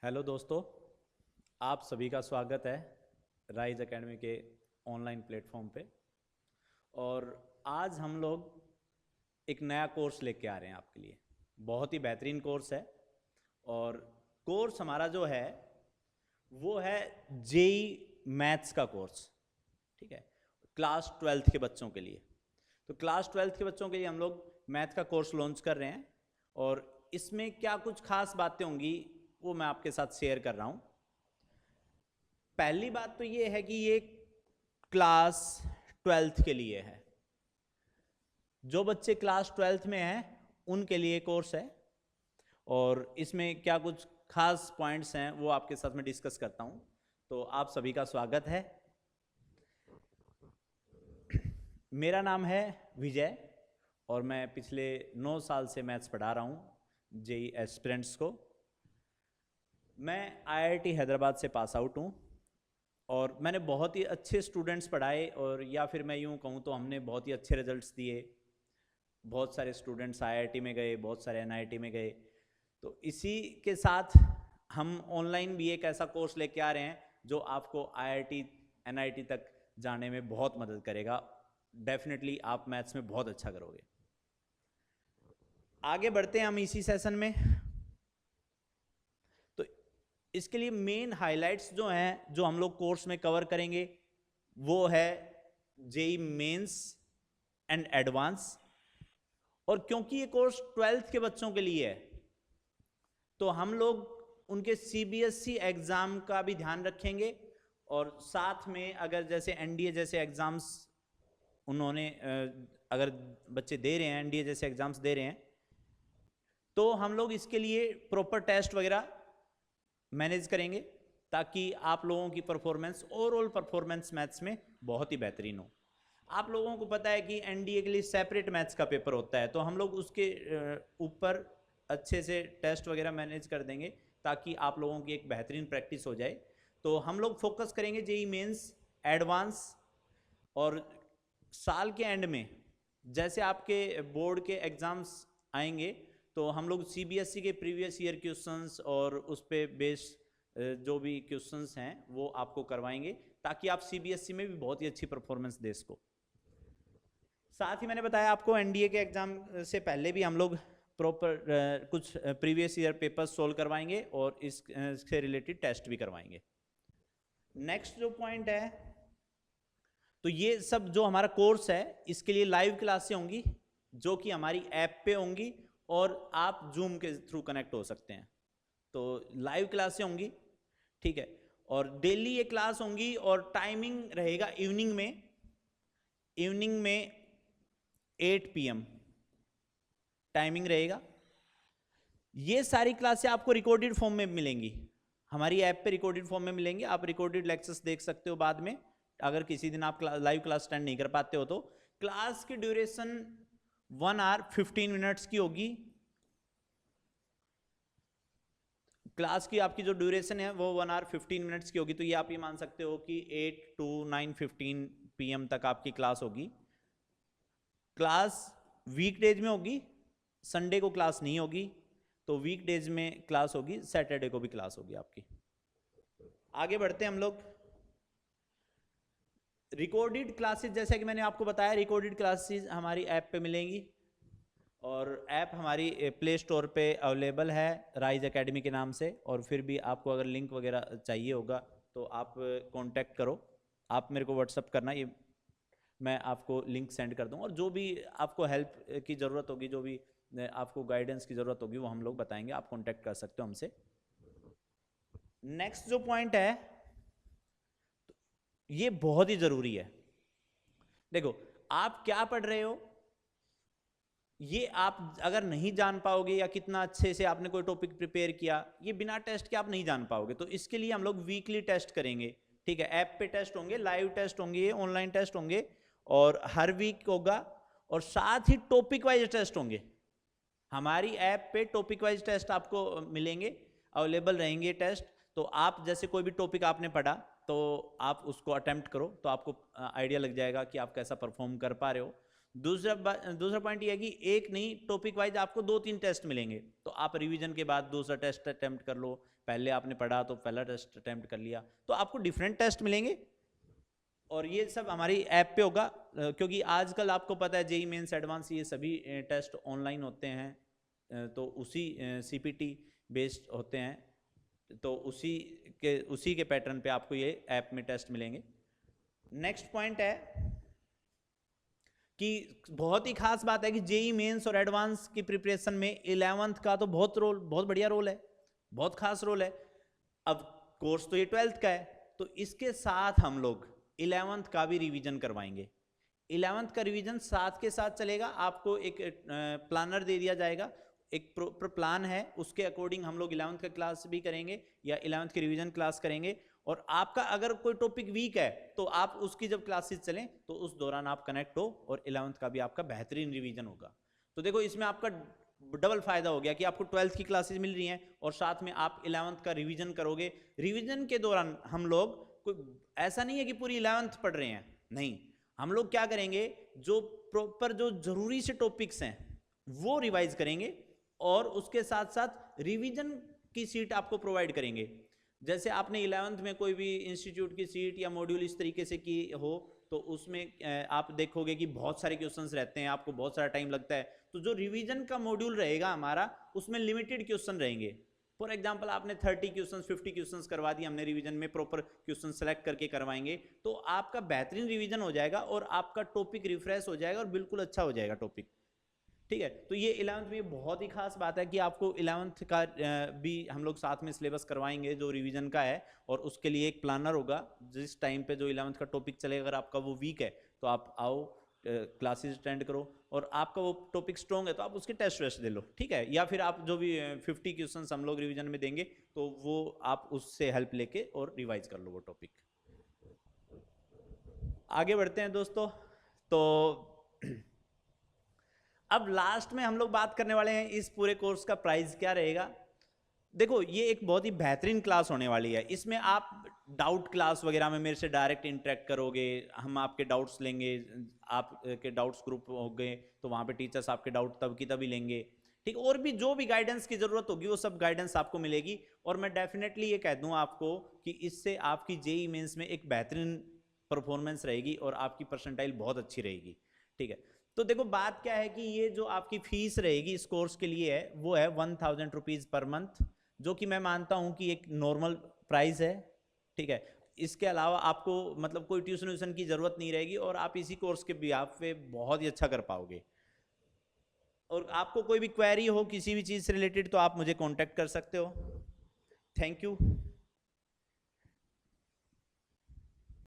Hello दोस्तों, आप सभी का स्वागत है राइज एकेडमी के ऑनलाइन प्लेटफॉर्म पे। और आज हम लोग एक नया कोर्स लेके आ रहे हैं आपके लिए। बहुत ही बेहतरीन कोर्स है और कोर्स हमारा जो है वो है जेई मैथ्स का कोर्स। ठीक है, क्लास 12th के बच्चों के लिए। तो क्लास 12th के बच्चों के लिए हम लोग मैथ का कोर्स लॉन्च कर रहे हैं और इसमें क्या कुछ खास बातें होंगी वो मैं आपके साथ शेयर कर रहा हूं। पहली बात तो ये है कि ये क्लास 12th के लिए है। जो बच्चे क्लास 12th में हैं उनके लिए कोर्स है और इसमें क्या कुछ खास पॉइंट्स हैं वो आपके साथ में डिस्कस करता हूं। तो आप सभी का स्वागत है। मेरा नाम है विजय और मैं पिछले 9 साल से मैथ्स पढ़ा रहा हूं जेई एस्पिरेंट्स को। मैं आईआईटी हैदराबाद से पास आउट हूं और मैंने बहुत ही अच्छे स्टूडेंट्स पढ़ाए, और या फिर मैं यूं कहूं तो हमने बहुत ही अच्छे रिजल्ट्स दिए। बहुत सारे स्टूडेंट्स आईआईटी में गए, बहुत सारे एनआईटी में गए। तो इसी के साथ हम ऑनलाइन भी एक ऐसा कोर्स लेके आ रहे हैं जो आपको आईआईटी एनआईटी तक जाने में बहुत मदद करेगा। डेफिनेटली आप मैथ्स में बहुत अच्छा करोगे। आगे बढ़ते हैं हम इसी सेशन में। तो इसके लिए मेन हाइलाइट्स जो हैं जो हम लोग कोर्स में कवर करेंगे वो है जेई मेंस एंड एडवांस। और क्योंकि ये कोर्स 12th के बच्चों के लिए है तो हम लोग उनके सीबीएसई एग्जाम का भी ध्यान रखेंगे और साथ में अगर जैसे एनडीए जैसे एग्जाम्स उन्होंने अगर बच्चे दे रहे हैं, एनडीए जैसे एग्जाम्स दे रहे हैं, तो हम लोग इसके लिए प्रॉपर टेस्ट वगैरह मैनेज करेंगे ताकि आप लोगों की परफॉर्मेंस, ओवरऑल परफॉर्मेंस मैथ्स में बहुत ही बेहतरीन हो। आप लोगों को पता है कि एनडीए के लिए सेपरेट मैथ्स का पेपर होता है, तो हम लोग उसके ऊपर अच्छे से टेस्ट वगैरह मैनेज कर देंगे ताकि आप लोगों की एक बेहतरीन प्रैक्टिस हो जाए। तो हम लोग फोकस करेंगे जेई मेंस, एडवांस, और साल के एंड में जैसे आपके बोर्ड के एग्जाम्स आएंगे तो हम लोग सीबीएसई के प्रीवियस ईयर क्वेश्चंस और उस पे बेस्ड जो भी क्वेश्चंस हैं वो आपको करवाएंगे ताकि आप सीबीएसई में भी बहुत ही अच्छी परफॉर्मेंस दे सको। साथ ही मैंने बताया आपको एनडीए के एग्जाम से पहले भी हम लोग प्रॉपर कुछ प्रीवियस ईयर पेपर्स सोल्व करवाएंगे और इससे रिलेटेड टेस्ट भी करवाएंगे। नेक्स्ट जो पॉइंट है, तो ये सब जो हमारा कोर्स है इसके लिए लाइव क्लासें होंगी जो कि हमारी ऐप पे होंगी और आप जूम के थ्रू कनेक्ट हो सकते हैं। तो लाइव क्लासें होंगी, ठीक है, और डेली ये क्लास होंगी और टाइमिंग रहेगा इवनिंग में 8 PM टाइमिंग रहेगा। ये सारी क्लासें आपको रिकॉर्डेड फॉर्म में मिलेंगी, हमारी ऐप पे रिकॉर्डेड फॉर्म में मिलेंगे। आप रिकॉर्डेड लेक्चर्स देख सकते हो बाद में, अगर किसी दिन आप लाइव क्लास अटेंड नहीं कर पाते हो तो। क्लास की ड्यूरेशन 1 hour 15 minutes की होगी। क्लास की आपकी जो ड्यूरेशन है वो 1 hour 15 minutes की होगी। तो ये आप ये मान सकते हो कि 8 to 9:15 PM तक आपकी क्लास होगी। क्लास वीकडेज में होगी, संडे को क्लास नहीं होगी। तो वीकडेज में क्लास होगी, सैटरडे को भी क्लास होगी आपकी। आगे बढ़ते हैं हम लोग। रिकॉर्डेड क्लासेस, जैसा कि मैंने आपको बताया, रिकॉर्डेड क्लासेस हमारी ऐप पे मिलेंगी और ऐप हमारी प्ले स्टोर पे अवेलेबल है राइज एकेडमी के नाम से। और फिर भी आपको अगर लिंक वगैरह चाहिए होगा तो आप कांटेक्ट करो, आप मेरे को व्हाट्सअप करना, ये मैं आपको लिंक सेंड कर दूँगा। और जो भी आपको हेल्प की ज़रूरत होगी, जो भी आपको गाइडेंस की ज़रूरत होगी वो हम लोग बताएंगे, आप कांटेक्ट कर सकते हो हमसे। नेक्स्ट जो पॉइंट है ये बहुत ही ज़रूरी है। देखो, आप क्या पढ़ रहे हो ये आप अगर नहीं जान पाओगे या कितना अच्छे से आपने कोई टॉपिक प्रिपेयर किया, ये बिना टेस्ट के आप नहीं जान पाओगे। तो इसके लिए हम लोग वीकली टेस्ट करेंगे, ठीक है। ऐप पे टेस्ट होंगे, लाइव टेस्ट होंगे, ऑनलाइन टेस्ट होंगे और हर वीक होगा। और साथ ही टॉपिक वाइज टेस्ट होंगे। हमारी ऐप पे टॉपिक वाइज टेस्ट आपको मिलेंगे, अवेलेबल रहेंगे टेस्ट। तो आप जैसे कोई भी टॉपिक आपने पढ़ा तो आप उसको अटेम्प्ट करो तो आपको आइडिया लग जाएगा कि आप कैसा परफॉर्म कर पा रहे हो। दूसरा पॉइंट ये है कि एक नहीं, टॉपिक वाइज आपको 2-3 टेस्ट मिलेंगे। तो आप रिवीजन के बाद दूसरा टेस्ट अटेम्प्ट कर लो, पहले आपने पढ़ा तो पहला टेस्ट अटेम्प्ट कर लिया, तो आपको डिफरेंट टेस्ट मिलेंगे और ये सब हमारी ऐप पे होगा, क्योंकि आजकल आपको पता है जेई मेंस एडवांस ये सभी टेस्ट ऑनलाइन होते हैं, तो उसी सीपीटी बेस्ड होते हैं, तो उसी के पैटर्न पे आपको ये ऐप में टेस्ट मिलेंगे। नेक्स्ट पॉइंट है कि बहुत ही खास बात है कि जेई मेंस और एडवांस की प्रिपरेशन में 11th का तो बहुत बढ़िया रोल है, बहुत खास रोल है। अब कोर्स तो ये 12th का है, तो इसके साथ हम लोग 11th का भी रिवीजन करवाएंगे। 11th का रिवीजन साथ के साथ चलेगा, आपको एक प्लानर दे दिया जाएगा, एक प्रॉपर प्लान है, उसके अकॉर्डिंग हम लोग 11th का क्लास भी करेंगे या 11th की रिवीजन क्लास करेंगे। और आपका अगर कोई टॉपिक वीक है तो आप उसकी जब क्लासेस चलें तो उस दौरान आप कनेक्ट हो और 11th का भी आपका बेहतरीन रिवीजन होगा। तो देखो इसमें आपका डबल फायदा हो गया कि आपको 12th की क्लासेस मिल रही हैं और साथ में आप 11th का रिवीजन करोगे। रिवीजन के दौरान हम लोग कोई ऐसा नहीं है कि पूरी 11th पढ़ रहे हैं, नहीं, हम लोग क्या करेंगे, जो प्रॉपर जो जरूरी से टॉपिक्स हैं वो रिवाइज करेंगे और उसके साथ साथ रिवीजन की सीट आपको प्रोवाइड करेंगे। जैसे आपने 11th में कोई भी इंस्टीट्यूट की सीट या मॉड्यूल इस तरीके से की हो तो उसमें आप देखोगे कि बहुत सारे क्वेश्चंस रहते हैं, आपको बहुत सारा टाइम लगता है। तो जो रिवीजन का मॉड्यूल रहेगा हमारा उसमें लिमिटेड क्वेश्चन रहेंगे। फॉर एग्जांपल आपने 30 क्वेश्चन 50 क्वेश्चन करवा दिए, हमने रिवीजन में प्रॉपर क्वेश्चन सेलेक्ट करके करवाएंगे, तो आपका बेहतरीन रिवीजन हो जाएगा और आपका टॉपिक रिफ्रेश हो जाएगा और बिल्कुल अच्छा हो जाएगा टॉपिक। ठीक है, तो ये 11th में बहुत ही खास बात है कि आपको 11th का भी हम लोग साथ में सिलेबस करवाएंगे जो रिवीजन का है, और उसके लिए एक प्लानर होगा। जिस टाइम पे जो 11th का टॉपिक चलेगा, अगर आपका वो वीक है तो आप आओ क्लासेस अटेंड करो, और आपका वो टॉपिक स्ट्रॉन्ग है तो आप उसके टेस्ट वेस्ट दे लो, ठीक है। या फिर आप जो भी 50 क्वेश्चन हम लोग रिवीजन में देंगे तो वो आप उससे हेल्प लेके और रिवाइज कर लो वो टॉपिक। आगे बढ़ते हैं दोस्तों, तो अब लास्ट में हम लोग बात करने वाले हैं इस पूरे कोर्स का प्राइस क्या रहेगा। देखो ये एक बहुत ही बेहतरीन क्लास होने वाली है, इसमें आप डाउट क्लास वगैरह में मेरे से डायरेक्ट इंटरेक्ट करोगे, हम आपके डाउट्स लेंगे, आपके डाउट्स ग्रुप हो गए तो वहाँ पे टीचर्स आपके डाउट तब की तभी लेंगे, ठीक। और भी जो भी गाइडेंस की जरूरत होगी वो सब गाइडेंस आपको मिलेगी। और मैं डेफिनेटली ये कह दूँ आपको कि इससे आपकी जेईई मेंस में एक बेहतरीन परफॉर्मेंस रहेगी और आपकी परसेंटाइल बहुत अच्छी रहेगी, ठीक है। तो देखो बात क्या है कि ये जो आपकी फीस रहेगी इस कोर्स के लिए है वो है 1000 रुपीज़ पर मंथ, जो कि मैं मानता हूं कि एक नॉर्मल प्राइस है, ठीक है। इसके अलावा आपको मतलब कोई ट्यूशन व्यूशन की जरूरत नहीं रहेगी और आप इसी कोर्स के बिहाफ पे बहुत ही अच्छा कर पाओगे। और आपको कोई भी क्वेरी हो किसी भी चीज़ से रिलेटेड तो आप मुझे कॉन्टेक्ट कर सकते हो। Thank you.